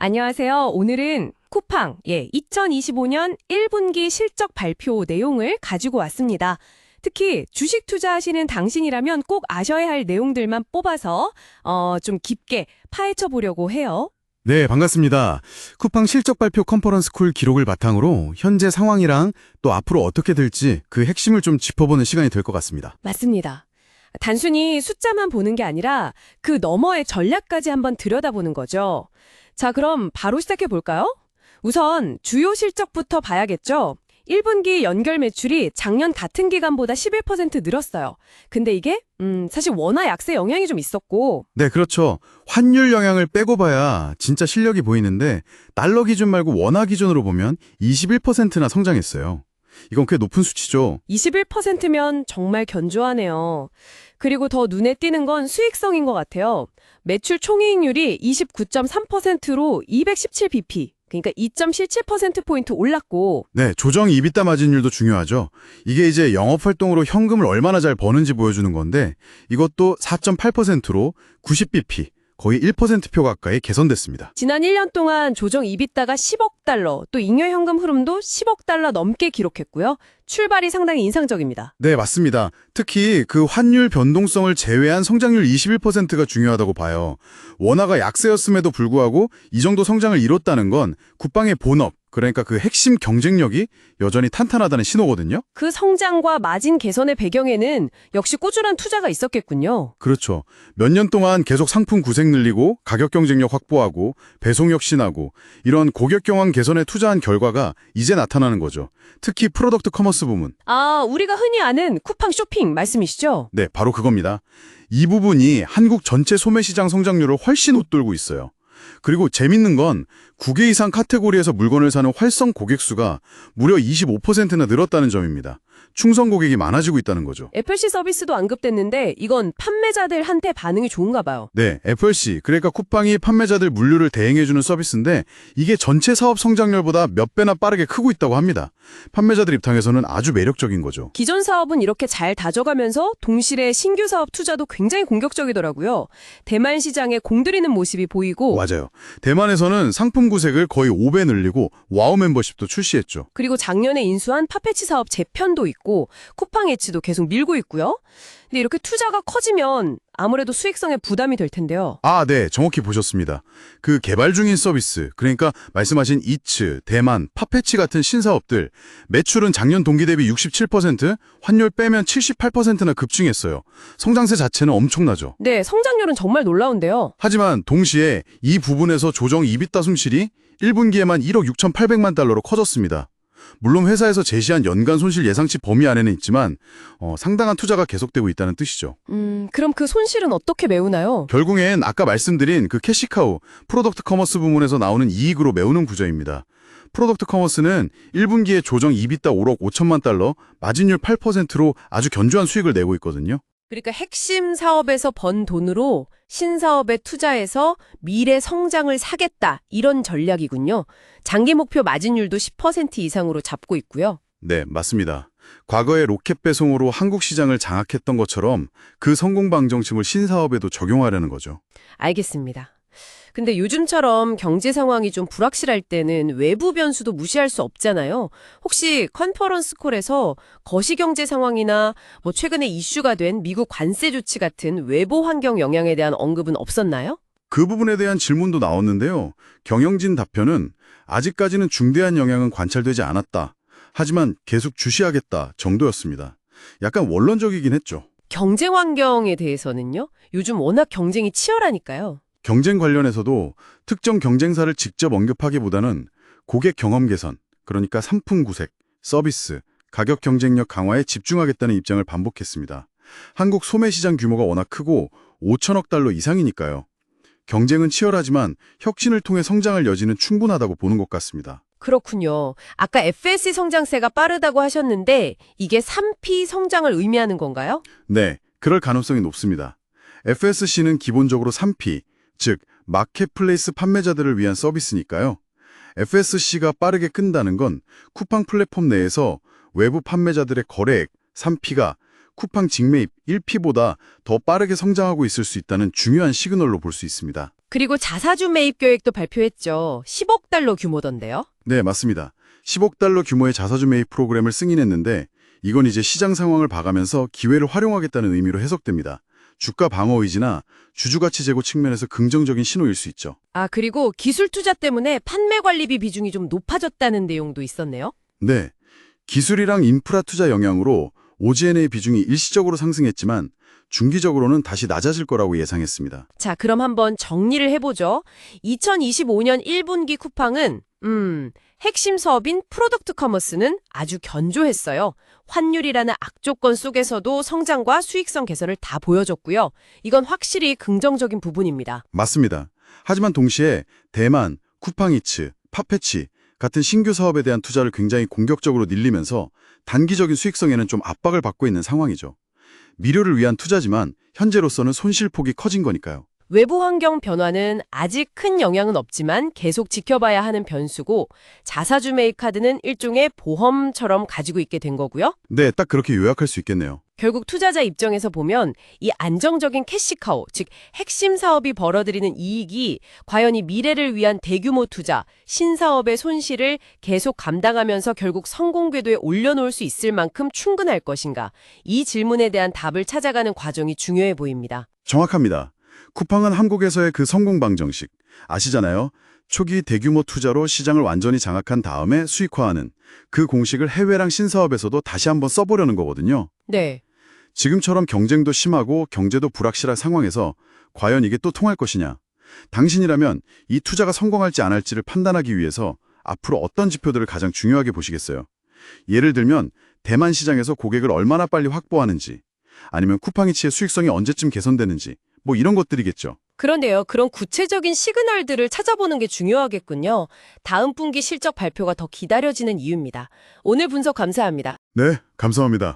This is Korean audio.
안녕하세요. 오늘은 쿠팡 2025년 1분기 실적 발표 내용을 가지고 왔습니다. 특히 주식 투자하시는 당신이라면 꼭 아셔야 할 내용들만 뽑아서 좀 깊게 파헤쳐 보려고 해요. 네, 반갑습니다. 쿠팡 실적 발표 컨퍼런스 콜 기록을 바탕으로 현재 상황이랑 또 앞으로 어떻게 될지 그 핵심을 좀 짚어보는 시간이 될 것 같습니다. 맞습니다. 단순히 숫자만 보는 게 아니라 그 너머의 전략까지 한번 들여다보는 거죠. 자, 그럼 바로 시작해 볼까요? 우선 주요 실적부터 봐야겠죠. 1분기 연결 매출이 작년 같은 기간보다 11% 늘었어요. 근데 이게 사실 원화 약세 영향이 좀 있었고. 네, 그렇죠. 환율 영향을 빼고 봐야 진짜 실력이 보이는데 달러 기준 말고 원화 기준으로 보면 21%나 성장했어요. 이건 꽤 높은 수치죠. 21%면 정말 견조하네요. 그리고 더 눈에 띄는 건 수익성인 것 같아요. 매출 총이익률이 29.3%로 217bp, 그러니까 2.77%포인트 올랐고. 네, 조정 이비타 마진율도 중요하죠. 이게 이제 영업활동으로 현금을 얼마나 잘 버는지 보여주는 건데 이것도 4.8%로 90bp, 거의 1%표 가까이 개선됐습니다. 지난 1년 동안 조정 이비타가 10억 달러, 또 잉여 현금 흐름도 10억 달러 넘게 기록했고요. 출발이 상당히 인상적입니다. 네, 맞습니다. 특히 그 환율 변동성을 제외한 성장률 21%가 중요하다고 봐요. 원화가 약세였음에도 불구하고 이 정도 성장을 이뤘다는 건 쿠팡의 본업, 그러니까 그 핵심 경쟁력이 여전히 탄탄하다는 신호거든요. 그 성장과 마진 개선의 배경에는 역시 꾸준한 투자가 있었겠군요. 그렇죠. 몇 년 동안 계속 상품 구색 늘리고 가격 경쟁력 확보하고 배송 혁신하고 이런 고객 경황 개선에 투자한 결과가 이제 나타나는 거죠. 특히 프로덕트 커머스 부문. 아, 우리가 흔히 아는 쿠팡 쇼핑 말씀이시죠? 네, 바로 그겁니다. 이 부분이 한국 전체 소매 시장 성장률을 훨씬 웃돌고 있어요. 그리고 재밌는 건 9개 이상 카테고리에서 물건을 사는 활성 고객 수가 무려 25%나 늘었다는 점입니다. 충성 고객이 많아지고 있다는 거죠. FLC 서비스도 언급됐는데 이건 판매자들한테 반응이 좋은가 봐요. 네, FLC, 그러니까 쿠팡이 판매자들 물류를 대행해주는 서비스인데 이게 전체 사업 성장률보다 몇 배나 빠르게 크고 있다고 합니다. 판매자들 입장에서는 아주 매력적인 거죠. 기존 사업은 이렇게 잘 다져가면서 동시에 신규 사업 투자도 굉장히 공격적이더라고요. 대만 시장에 공들이는 모습이 보이고. 맞아요. 대만에서는 상품 구색을 거의 5배 늘리고 와우 멤버십도 출시했죠. 그리고 작년에 인수한 팝패치 사업 재편도 있고 쿠팡 엣지도 계속 밀고 있고요. 근데 이렇게 투자가 커지면 아무래도 수익성에 부담이 될 텐데요. 아, 네. 정확히 보셨습니다. 그 개발 중인 서비스, 그러니까 말씀하신 이츠, 대만, 팝패치 같은 신사업들, 매출은 작년 동기 대비 67%, 환율 빼면 78%나 급증했어요. 성장세 자체는 엄청나죠. 네, 성장률은 정말 놀라운데요. 하지만 동시에 이 부분에서 조정 이비타 손실이 1분기에만 1억 6,800만 달러로 커졌습니다. 물론 회사에서 제시한 연간 손실 예상치 범위 안에는 있지만 상당한 투자가 계속되고 있다는 뜻이죠. 그럼 그 손실은 어떻게 메우나요? 결국엔 아까 말씀드린 그 캐시카우, 프로덕트 커머스 부문에서 나오는 이익으로 메우는 구조입니다. 프로덕트 커머스는 1분기에 조정 이비타 5억 5천만 달러, 마진율 8%로 아주 견조한 수익을 내고 있거든요. 그러니까 핵심 사업에서 번 돈으로 신사업에 투자해서 미래 성장을 사겠다, 이런 전략이군요. 장기 목표 마진율도 10% 이상으로 잡고 있고요. 네, 맞습니다. 과거에 로켓 배송으로 한국 시장을 장악했던 것처럼 그 성공 방정식을 신사업에도 적용하려는 거죠. 알겠습니다. 근데 요즘처럼 경제 상황이 좀 불확실할 때는 외부 변수도 무시할 수 없잖아요. 혹시 컨퍼런스 콜에서 거시경제 상황이나 최근에 이슈가 된 미국 관세 조치 같은 외부 환경 영향에 대한 언급은 없었나요? 그 부분에 대한 질문도 나왔는데요. 경영진 답변은 아직까지는 중대한 영향은 관찰되지 않았다. 하지만 계속 주시하겠다 정도였습니다. 약간 원론적이긴 했죠. 경제 환경에 대해서는요? 요즘 워낙 경쟁이 치열하니까요. 경쟁 관련해서도 특정 경쟁사를 직접 언급하기보다는 고객 경험 개선, 그러니까 상품 구색, 서비스, 가격 경쟁력 강화에 집중하겠다는 입장을 반복했습니다. 한국 소매시장 규모가 워낙 크고 5천억 달러 이상이니까요. 경쟁은 치열하지만 혁신을 통해 성장할 여지는 충분하다고 보는 것 같습니다. 그렇군요. 아까 FSC 성장세가 빠르다고 하셨는데 이게 3P 성장을 의미하는 건가요? 네, 그럴 가능성이 높습니다. FSC는 기본적으로 3P, 즉 마켓플레이스 판매자들을 위한 서비스니까요. FSC가 빠르게 끈다는 건 쿠팡 플랫폼 내에서 외부 판매자들의 거래액 3P가 쿠팡 직매입 1P보다 더 빠르게 성장하고 있을 수 있다는 중요한 시그널로 볼 수 있습니다. 그리고 자사주 매입 계획도 발표했죠. 10억 달러 규모던데요. 네, 맞습니다. 10억 달러 규모의 자사주 매입 프로그램을 승인했는데 이건 이제 시장 상황을 봐가면서 기회를 활용하겠다는 의미로 해석됩니다. 주가 방어 의지나 주주가치 제고 측면에서 긍정적인 신호일 수 있죠. 아, 그리고 기술 투자 때문에 판매 관리비 비중이 좀 높아졌다는 내용도 있었네요. 네, 기술이랑 인프라 투자 영향으로 OG&A 비중이 일시적으로 상승했지만 중기적으로는 다시 낮아질 거라고 예상했습니다. 자, 그럼 한번 정리를 해보죠. 2025년 1분기 쿠팡은 핵심 사업인 프로덕트 커머스는 아주 견조했어요. 환율이라는 악조건 속에서도 성장과 수익성 개선을 다 보여줬고요. 이건 확실히 긍정적인 부분입니다. 맞습니다. 하지만 동시에 대만, 쿠팡이츠, 팝패치 같은 신규 사업에 대한 투자를 굉장히 공격적으로 늘리면서 단기적인 수익성에는 좀 압박을 받고 있는 상황이죠. 미래를 위한 투자지만 현재로서는 손실폭이 커진 거니까요. 외부 환경 변화는 아직 큰 영향은 없지만 계속 지켜봐야 하는 변수고 자사주 매입 카드는 일종의 보험처럼 가지고 있게 된 거고요. 네, 딱 그렇게 요약할 수 있겠네요. 결국 투자자 입장에서 보면 이 안정적인 캐시카우, 즉 핵심 사업이 벌어들이는 이익이 과연 이 미래를 위한 대규모 투자, 신사업의 손실을 계속 감당하면서 결국 성공 궤도에 올려놓을 수 있을 만큼 충분할 것인가? 이 질문에 대한 답을 찾아가는 과정이 중요해 보입니다. 정확합니다. 쿠팡은 한국에서의 그 성공 방정식 아시잖아요. 초기 대규모 투자로 시장을 완전히 장악한 다음에 수익화하는 그 공식을 해외랑 신사업에서도 다시 한번 써보려는 거거든요. 네. 지금처럼 경쟁도 심하고 경제도 불확실한 상황에서 과연 이게 또 통할 것이냐. 당신이라면 이 투자가 성공할지 안 할지를 판단하기 위해서 앞으로 어떤 지표들을 가장 중요하게 보시겠어요? 예를 들면 대만 시장에서 고객을 얼마나 빨리 확보하는지 아니면 쿠팡이츠의 수익성이 언제쯤 개선되는지 뭐 이런 것들이겠죠. 그런데요, 그런 구체적인 시그널들을 찾아보는 게 중요하겠군요. 다음 분기 실적 발표가 더 기다려지는 이유입니다. 오늘 분석 감사합니다. 네, 감사합니다.